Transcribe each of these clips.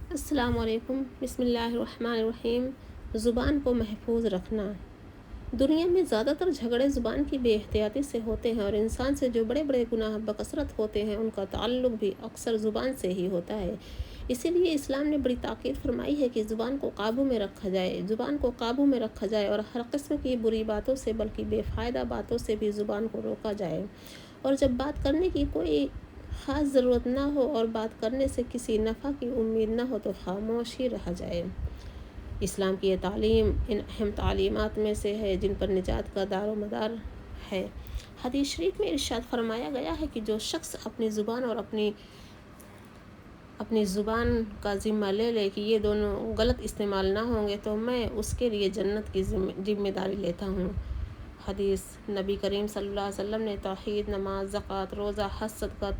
السلام علیکم۔ بسم اللہ الرحمن الرحیم۔ زبان کو محفوظ رکھنا۔ دنیا میں زیادہ تر جھگڑے زبان کی بے احتیاطی سے ہوتے ہیں، اور انسان سے جو بڑے بڑے گناہ بکثرت ہوتے ہیں ان کا تعلق بھی اکثر زبان سے ہی ہوتا ہے۔ اسی لیے اسلام نے بڑی تاکید فرمائی ہے کہ زبان کو قابو میں رکھا جائے، زبان کو قابو میں رکھا جائے اور ہر قسم کی بری باتوں سے بلکہ بے فائدہ باتوں سے بھی زبان کو روکا جائے، اور جب بات کرنے کی کوئی خاص ضرورت نہ ہو اور بات کرنے سے کسی نفع کی امید نہ ہو تو خاموش ہی رہا جائے۔ اسلام کی یہ تعلیم ان اہم تعلیمات میں سے ہے جن پر نجات کا دار و مدار ہے۔ حدیث شریف میں ارشاد فرمایا گیا ہے کہ جو شخص اپنی زبان اور اپنی زبان کا ذمہ لے لے کہ یہ دونوں غلط استعمال نہ ہوں گے تو میں اس کے لیے جنت کی ذمہ داری لیتا ہوں۔ حدیث نبی کریم صلی اللہ علیہ وسلم نے توحید، نماز، زکوٰۃ، روزہ، حج، صدقہ،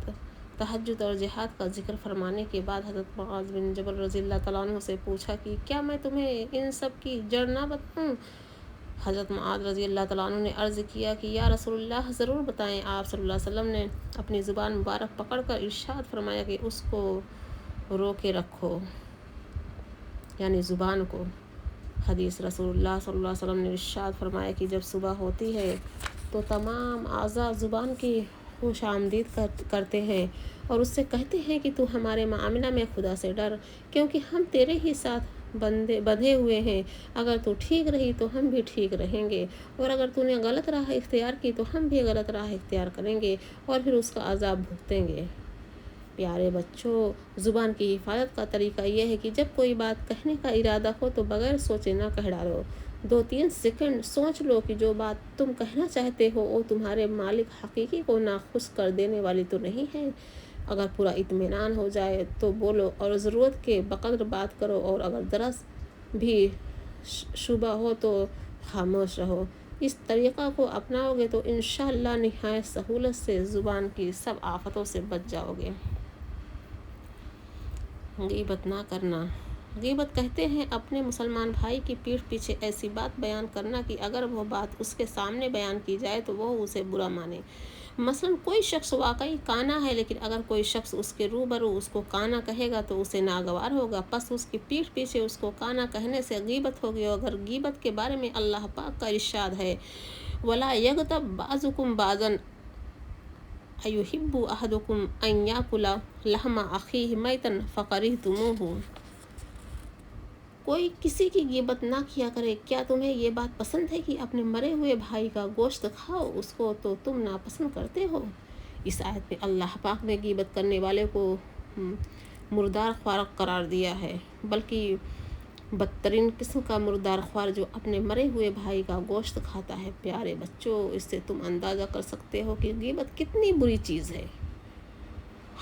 تہجد اور جہاد کا ذکر فرمانے کے بعد حضرت معاذ بن جبل رضی اللہ تعالیٰ عنہ سے پوچھا کہ کیا میں تمہیں ان سب کی جڑ نہ بتاؤں؟ حضرت معاذ رضی اللہ تعالیٰ عنہ نے عرض کیا کہ یا رسول اللہ ضرور بتائیں۔ آپ صلی اللہ علیہ وسلم نے اپنی زبان مبارک پکڑ کر ارشاد فرمایا کہ اس کو روکے رکھو، یعنی زبان کو۔ حدیث رسول اللہ صلی اللہ علیہ وسلم نے ارشاد فرمایا کہ جب صبح ہوتی ہے تو تمام اعضاء زبان کی خوش آمدید کرتے ہیں اور اس سے کہتے ہیں کہ تو ہمارے معاملہ میں خدا سے ڈر، کیونکہ ہم تیرے ہی ساتھ بندھے ہوئے ہیں۔ اگر تو ٹھیک رہی تو ہم بھی ٹھیک رہیں گے، اور اگر تو نے غلط راہ اختیار کی تو ہم بھی غلط راہ اختیار کریں گے اور پھر اس کا عذاب بھگتیں گے۔ پیارے بچوں، زبان کی حفاظت کا طریقہ یہ ہے کہ جب کوئی بات کہنے کا ارادہ ہو تو بغیر سوچے نہ کہہ ڈالو۔ 2-3 سیکنڈ سوچ لو کہ جو بات تم کہنا چاہتے ہو وہ تمہارے مالک حقیقی کو ناخوش کر دینے والی تو نہیں ہے۔ اگر پورا اطمینان ہو جائے تو بولو اور ضرورت کے بقدر بات کرو، اور اگر ذرا بھی شبہ ہو تو خاموش رہو۔ اس طریقہ کو اپناؤ گے تو انشاءاللہ نہایت سہولت سے زبان کی سب آفتوں سے بچ جاؤ گے۔ غیبت نہ کرنا۔ غیبت کہتے ہیں اپنے مسلمان بھائی کی پیٹھ پیچھے ایسی بات بیان کرنا کہ اگر وہ بات اس کے سامنے بیان کی جائے تو وہ اسے برا مانے۔ مثلاً کوئی شخص واقعی کانا ہے، لیکن اگر کوئی شخص اس کے روبرو اس کو کانا کہے گا تو اسے ناگوار ہوگا، پس اس کی پیٹھ پیچھے اس کو کانا کہنے سے غیبت ہوگی۔ اور اگر غیبت کے بارے میں اللہ پاک کا ارشاد ہے وَلَا يَغْتَبْ بَعْضُكُمْ بَعْضًا أَيُحِبُّ أَحَدُكُمْ أَن يَأْكُلَ لَحْمَ أَخِيهِ مَيْتًا فَكَرِهْتُمُوهُ، کوئی کسی کی غیبت نہ کیا کرے۔ کیا تمہیں یہ بات پسند ہے کہ اپنے مرے ہوئے بھائی کا گوشت کھاؤ؟ اس کو تو تم ناپسند کرتے ہو۔ اس آیت میں اللہ پاک نے غیبت کرنے والے کو مردار خوار قرار دیا ہے، بلکہ بدترین قسم کا مردار خوار جو اپنے مرے ہوئے بھائی کا گوشت کھاتا ہے۔ پیارے بچوں، اس سے تم اندازہ کر سکتے ہو کہ غیبت کتنی بری چیز ہے۔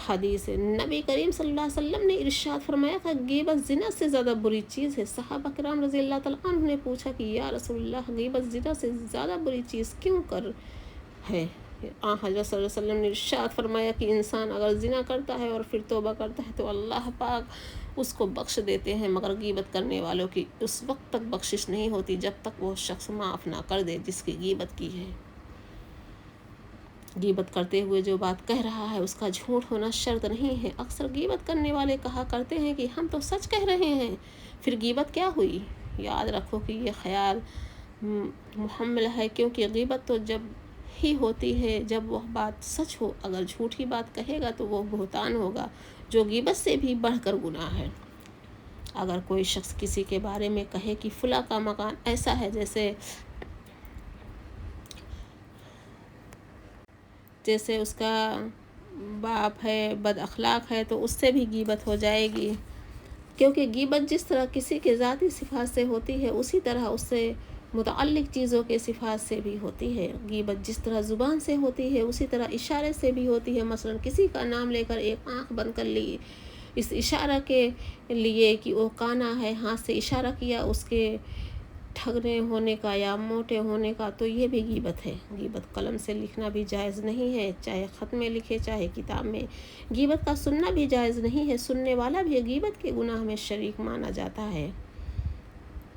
حدیث نبی کریم صلی اللہ علیہ وسلم نے ارشاد فرمایا کہ غیبت زنا سے زیادہ بری چیز ہے۔ صحابہ کرام رضی اللہ تعالیٰ عنہ نے پوچھا کہ یا رسول اللہ، غیبت زنا سے زیادہ بری چیز کیوں کر ہے؟ حضرت صلی اللہ علیہ وسلم نے ارشاد فرمایا کہ انسان اگر زنا کرتا ہے اور پھر توبہ کرتا ہے تو اللہ پاک اس کو بخش دیتے ہیں، مگر غیبت کرنے والوں کی اس وقت تک بخشش نہیں ہوتی جب تک وہ شخص معاف نہ کر دے جس کی غیبت کی ہے۔ غیبت کرتے ہوئے جو بات کہہ رہا ہے اس کا جھوٹ ہونا شرط نہیں ہے۔ اکثر غیبت کرنے والے کہا کرتے ہیں کہ ہم تو سچ کہہ رہے ہیں، پھر غیبت کیا ہوئی؟ یاد رکھو کہ یہ خیال محمل ہے، کیونکہ غیبت تو جب ہی ہوتی ہے جب وہ بات سچ ہو۔ اگر جھوٹی بات کہے گا تو وہ بہتان ہوگا جو غیبت سے بھی بڑھ کر گناہ ہے۔ اگر کوئی شخص کسی کے بارے میں کہے کہ فلاں کا مکان ایسا ہے جیسے اس کا باپ ہے، بد اخلاق ہے، تو اس سے بھی غیبت ہو جائے گی، کیونکہ غیبت جس طرح کسی کے ذاتی صفات سے ہوتی ہے اسی طرح اس سے متعلق چیزوں کے صفات سے بھی ہوتی ہے۔ غیبت جس طرح زبان سے ہوتی ہے اسی طرح اشارے سے بھی ہوتی ہے۔ مثلا کسی کا نام لے کر ایک آنکھ بند کر لی اس اشارہ کے لیے کہ وہ کانا ہے، ہاتھ سے اشارہ کیا اس کے ٹھگنے ہونے کا یا موٹے ہونے کا، تو یہ بھی غیبت ہے۔ غیبت قلم سے لکھنا بھی جائز نہیں ہے، چاہے خط میں لکھے چاہے کتاب میں۔ غیبت کا سننا بھی جائز نہیں ہے، سننے والا بھی غیبت کے گناہ میں شریک مانا جاتا ہے۔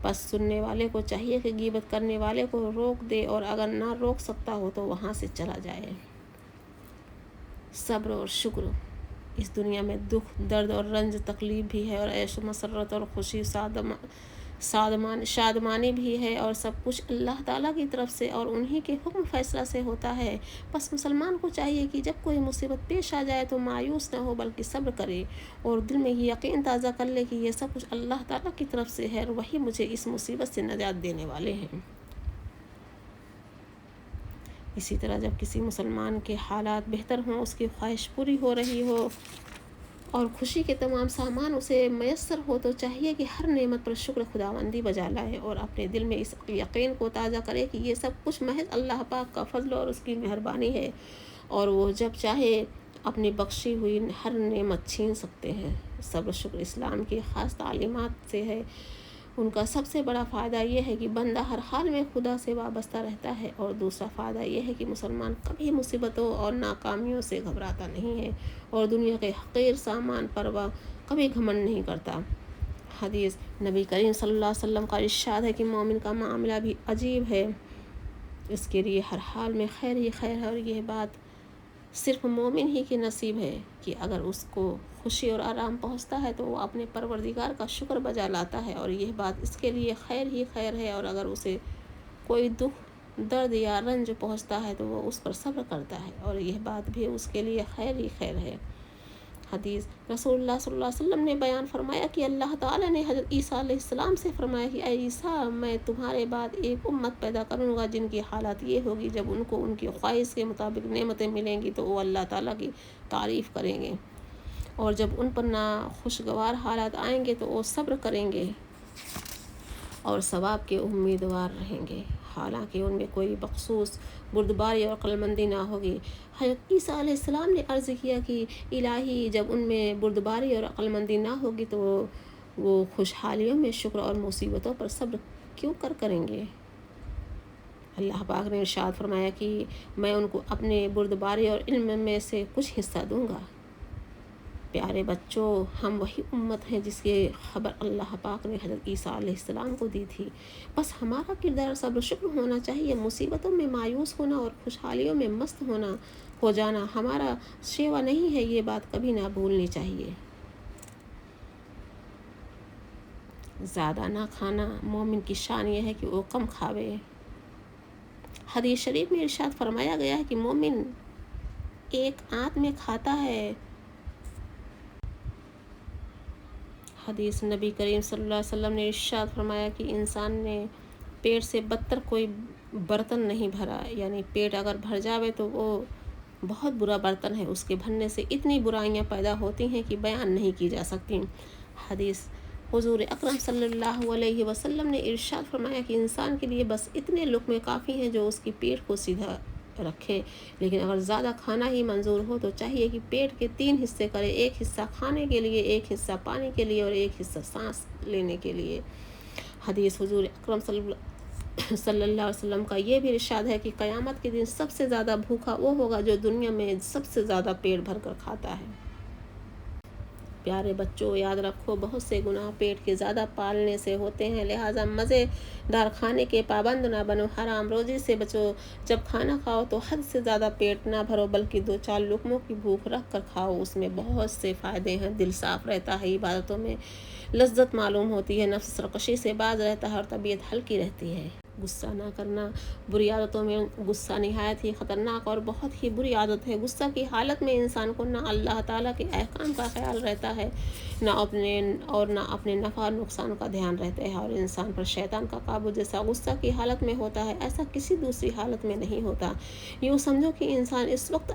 پس سننے والے کو چاہیے کہ غیبت کرنے والے کو روک دے، اور اگر نہ روک سکتا ہو تو وہاں سے چلا جائے۔ صبر اور شکر۔ اس دنیا میں دکھ، درد اور رنج، تکلیف بھی ہے، اور عیش و مسرت اور خوشی، شادمانی بھی ہے، اور سب کچھ اللہ تعالیٰ کی طرف سے اور انہی کے حکم فیصلہ سے ہوتا ہے۔ بس مسلمان کو چاہیے کہ جب کوئی مصیبت پیش آ جائے تو مایوس نہ ہو بلکہ صبر کرے، اور دل میں یہ یقین تازہ کر لے کہ یہ سب کچھ اللہ تعالیٰ کی طرف سے ہے اور وہی مجھے اس مصیبت سے نجات دینے والے ہیں۔ اسی طرح جب کسی مسلمان کے حالات بہتر ہوں، اس کی خواہش پوری ہو رہی ہو اور خوشی کے تمام سامان اسے میسر ہو، تو چاہیے کہ ہر نعمت پر شکر خداوندی بجا لائے اور اپنے دل میں اس یقین کو تازہ کرے کہ یہ سب کچھ محض اللہ پاک کا فضل اور اس کی مہربانی ہے، اور وہ جب چاہے اپنی بخشی ہوئی ہر نعمت چھین سکتے ہیں۔ صبر شکر اسلام کی خاص تعلیمات سے ہے۔ ان کا سب سے بڑا فائدہ یہ ہے کہ بندہ ہر حال میں خدا سے وابستہ رہتا ہے، اور دوسرا فائدہ یہ ہے کہ مسلمان کبھی مصیبتوں اور ناکامیوں سے گھبراتا نہیں ہے اور دنیا کے حقیر سامان پر وہ کبھی گھمنڈ نہیں کرتا۔ حدیث نبی کریم صلی اللہ علیہ وسلم کا ارشاد ہے کہ مومن کا معاملہ بھی عجیب ہے، اس کے لیے ہر حال میں خیر ہی خیر ہے، اور یہ بات صرف مومن ہی کے نصیب ہے کہ اگر اس کو خوشی اور آرام پہنچتا ہے تو وہ اپنے پروردگار کا شکر بجا لاتا ہے، اور یہ بات اس کے لیے خیر ہی خیر ہے، اور اگر اسے کوئی دکھ، درد یا رنج پہنچتا ہے تو وہ اس پر صبر کرتا ہے، اور یہ بات بھی اس کے لیے خیر ہی خیر ہے۔ حدیث رسول اللہ صلی اللہ علیہ وسلم نے بیان فرمایا کہ اللہ تعالیٰ نے حضرت عیسیٰ علیہ السلام سے فرمایا کہ اے عیسیٰ، میں تمہارے بعد ایک امت پیدا کروں گا جن کی حالت یہ ہوگی جب ان کو ان کی خواہش کے مطابق نعمتیں ملیں گی تو وہ اللہ تعالیٰ کی تعریف کریں گے، اور جب ان پر ناخوشگوار حالات آئیں گے تو وہ صبر کریں گے اور ثواب کے امیدوار رہیں گے، حالانکہ ان میں کوئی بخصوص بردباری اور عقلمندی نہ ہوگی۔ حضرت عیسیٰ علیہ السلام نے عرض کیا کہ الہی، جب ان میں بردباری اور عقلمندی نہ ہوگی تو وہ خوشحالیوں میں شکر اور مصیبتوں پر صبر کیوں کریں گے؟ اللہ پاک نے ارشاد فرمایا کہ میں ان کو اپنے بردباری اور علم میں سے کچھ حصہ دوں گا۔ پیارے بچوں، ہم وہی امت ہیں جس کی خبر اللہ پاک نے حضرت عیسیٰ علیہ السلام کو دی تھی۔ بس ہمارا کردار صبر شکر ہونا چاہیے، مصیبتوں میں مایوس ہونا اور خوشحالیوں میں مست ہو جانا ہمارا شیوا نہیں ہے، یہ بات کبھی نہ بھولنی چاہیے۔ زیادہ نہ کھانا، مومن کی شان یہ ہے کہ وہ کم کھاوے۔ حدیث شریف میں ارشاد فرمایا گیا ہے کہ مومن ایک آنت میں کھاتا ہے۔ حدیث نبی کریم صلی اللہ علیہ وسلم نے ارشاد فرمایا کہ انسان نے پیٹ سے بدتر کوئی برتن نہیں بھرا، یعنی پیٹ اگر بھر جاوے تو وہ بہت برا برتن ہے، اس کے بھرنے سے اتنی برائیاں پیدا ہوتی ہیں کہ بیان نہیں کی جا سکتی۔ حدیث حضور اکرم صلی اللہ علیہ وسلم نے ارشاد فرمایا کہ انسان کے لیے بس اتنے لقمے کافی ہیں جو اس کی پیٹ کو سیدھا رکھے، لیکن اگر زیادہ کھانا ہی منظور ہو تو چاہیے کہ پیٹ کے 3 حصے کرے، ایک حصہ کھانے کے لیے، ایک حصہ پانی کے لیے اور ایک حصہ سانس لینے کے لیے۔ حدیث حضور اکرم صلی اللہ علیہ وسلم کا یہ بھی ارشاد ہے کہ قیامت کے دن سب سے زیادہ بھوکا وہ ہوگا جو دنیا میں سب سے زیادہ پیٹ بھر کر کھاتا ہے۔ پیارے بچوں، یاد رکھو، بہت سے گناہ پیٹ کے زیادہ پالنے سے ہوتے ہیں، لہٰذا مزے دار کھانے کے پابند نہ بنو، حرام روزی سے بچو۔ جب کھانا کھاؤ تو حد سے زیادہ پیٹ نہ بھرو بلکہ 2-4 لقموں کی بھوک رکھ کر کھاؤ، اس میں بہت سے فائدے ہیں، دل صاف رہتا ہے، عبادتوں میں لذت معلوم ہوتی ہے، نفس سرکشی سے باز رہتا ہے اور طبیعت ہلکی رہتی ہے۔ غصہ نہ کرنا، بری عادتوں میں غصہ نہایت ہی خطرناک اور بہت ہی بری عادت ہے۔ غصہ کی حالت میں انسان کو نہ اللہ تعالیٰ کے احکام کا خیال رہتا ہے، نہ اپنے نفع اور نقصان کا دھیان رہتا ہے، اور انسان پر شیطان کا قابو جیسا غصہ کی حالت میں ہوتا ہے ایسا کسی دوسری حالت میں نہیں ہوتا۔ یوں سمجھو کہ انسان اس وقت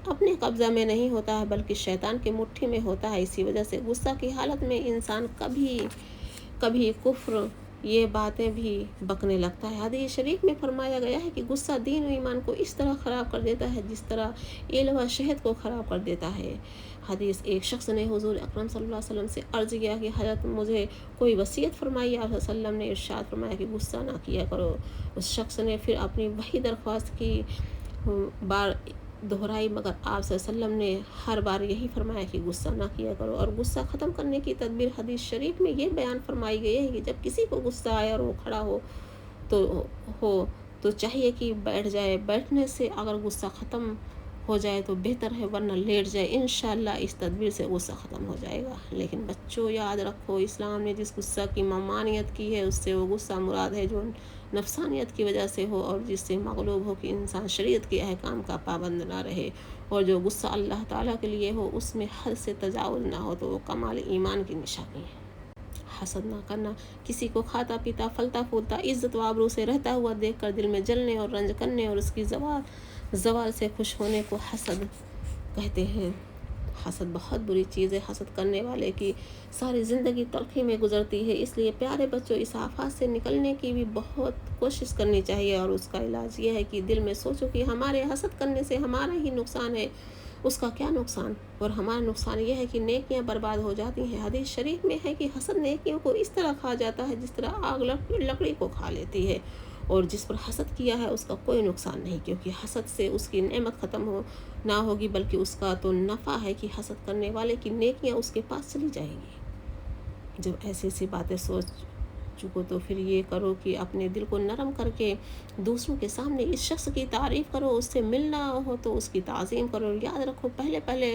اپنے قبضہ میں نہیں ہوتا ہے بلکہ شیطان کی مٹھی میں ہوتا ہے۔ اسی وجہ سے غصہ کی حالت میں انسان کبھی کفر یہ باتیں بھی بکنے لگتا ہے۔ حدیث شریف میں فرمایا گیا ہے کہ غصہ دین و ایمان کو اس طرح خراب کر دیتا ہے جس طرح ایل و شہد کو خراب کر دیتا ہے۔ حدیث ایک شخص نے حضور اکرم صلی اللہ علیہ وسلم سے عرض کیا کہ حضرت مجھے کوئی وصیت فرمائیے۔ آپ صلی اللہ علیہ وسلم نے ارشاد فرمایا کہ غصہ نہ کیا کرو۔ اس شخص نے پھر اپنی وہی درخواست کی بار دہرائی، مگر آپ صلی اللہ علیہ وسلم نے ہر بار یہی فرمایا کہ غصہ نہ کیا کرو۔ اور غصہ ختم کرنے کی تدبیر حدیث شریف میں یہ بیان فرمائی گئی ہے کہ جب کسی کو غصہ آئے اور وہ کھڑا ہو تو چاہیے کہ بیٹھ جائے۔ بیٹھنے سے اگر غصہ ختم ہو جائے تو بہتر ہے، ورنہ لیٹ جائے، انشاءاللہ اس تدبیر سے غصہ ختم ہو جائے گا۔ لیکن بچوں یاد رکھو، اسلام نے جس غصہ کی ممانعت کی ہے اس سے وہ غصہ مراد ہے جو نفسانیت کی وجہ سے ہو اور جس سے مغلوب ہو کہ انسان شریعت کے احکام کا پابند نہ رہے، اور جو غصہ اللہ تعالیٰ کے لیے ہو اس میں حد سے تجاوز نہ ہو، تو وہ کمال ایمان کی نشانی ہے۔ حسد نہ کرنا، کسی کو کھاتا پیتا پھلتا پھولتا عزت و آبرو سے رہتا ہوا دیکھ کر دل میں جلنے اور رنج کرنے اور اس کی زوال سے خوش ہونے کو حسد کہتے ہیں۔ حسد بہت بری چیز ہے، حسد کرنے والے کی ساری زندگی تلخی میں گزرتی ہے۔ اس لیے پیارے بچوں، اس آفات سے نکلنے کی بھی بہت کوشش کرنی چاہیے، اور اس کا علاج یہ ہے کہ دل میں سوچو کہ ہمارے حسد کرنے سے ہمارا ہی نقصان ہے، اس کا کیا نقصان، اور ہمارا نقصان یہ ہے کہ نیکیاں برباد ہو جاتی ہیں۔ حدیث شریف میں ہے کہ حسد نیکیوں کو اس طرح کھا جاتا ہے جس طرح آگ لکڑی کو کھا لیتی ہے، اور جس پر حسد کیا ہے اس کا کوئی نقصان نہیں، کیونکہ حسد سے اس کی نعمت ختم نہ ہوگی بلکہ اس کا تو نفع ہے کہ حسد کرنے والے کی نیکیاں اس کے پاس چلی جائیں گی۔ جب ایسی ایسی باتیں سوچ چکو تو پھر یہ کرو کہ اپنے دل کو نرم کر کے دوسروں کے سامنے اس شخص کی تعریف کرو، اس سے ملنا ہو تو اس کی تعظیم کرو۔ یاد رکھو، پہلے